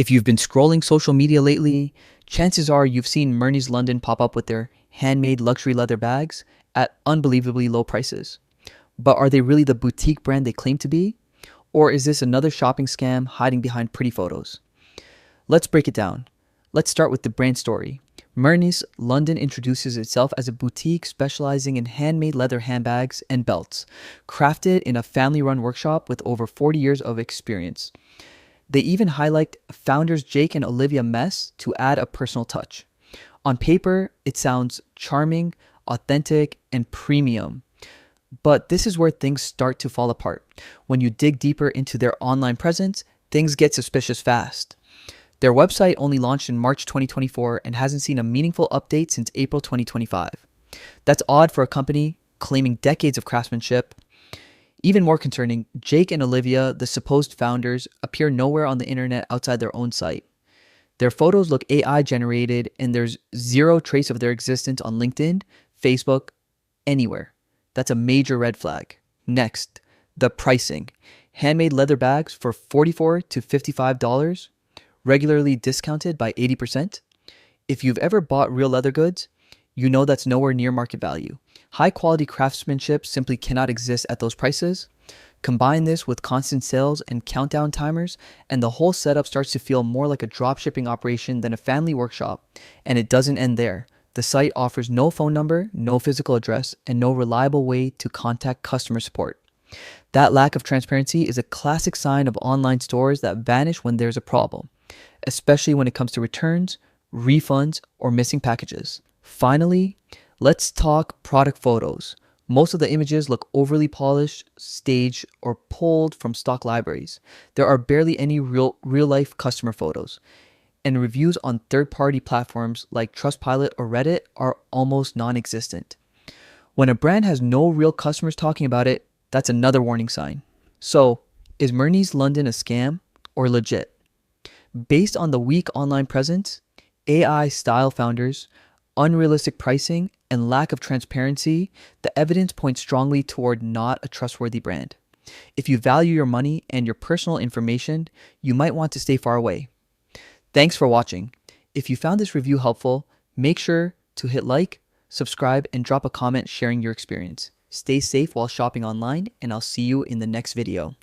If you've been scrolling social media lately, chances are you've seen Mernes London pop up with their handmade luxury leather bags at unbelievably low prices. But are they really the boutique brand they claim to be? Or is this another shopping scam hiding behind pretty photos? Let's break it down. Let's start with the brand story. Mernes London introduces itself as a boutique specializing in handmade leather handbags and belts, crafted in a family-run workshop with over 40 years of experience. They even highlight founders Jake and Olivia Mess to add a personal touch. On paper, it sounds charming, authentic, and premium. But this is where things start to fall apart. When you dig deeper into their online presence, things get suspicious fast. Their website only launched in March 2024 and hasn't seen a meaningful update since April 2025. That's odd for a company claiming decades of craftsmanship. Even more concerning, Jake and Olivia, the supposed founders, appear nowhere on the internet outside their own site. Their photos look AI generated and there's zero trace of their existence on LinkedIn, Facebook, anywhere. That's a major red flag. Next, the pricing. Handmade leather bags for $44 to $55, regularly discounted by 80%. If you've ever bought real leather goods, you know that's nowhere near market value. High quality craftsmanship simply cannot exist at those prices. Combine this with constant sales and countdown timers, and the whole setup starts to feel more like a dropshipping operation than a family workshop. And it doesn't end there. The site offers no phone number, no physical address, and no reliable way to contact customer support. That lack of transparency is a classic sign of online stores that vanish when there's a problem, especially when it comes to returns, refunds, or missing packages. Finally, let's talk product photos. Most of the images look overly polished, staged, or pulled from stock libraries. There are barely any real-life customer photos, and reviews on third-party platforms like Trustpilot or Reddit are almost non-existent. When a brand has no real customers talking about it, that's another warning sign. So, is Mernes London a scam or legit? Based on the weak online presence, AI style founders, unrealistic pricing, and lack of transparency, the evidence points strongly toward not a trustworthy brand. If you value your money and your personal information, you might want to stay far away. Thanks for watching. If you found this review helpful, make sure to hit like, subscribe, and drop a comment sharing your experience. Stay safe while shopping online, and I'll see you in the next video.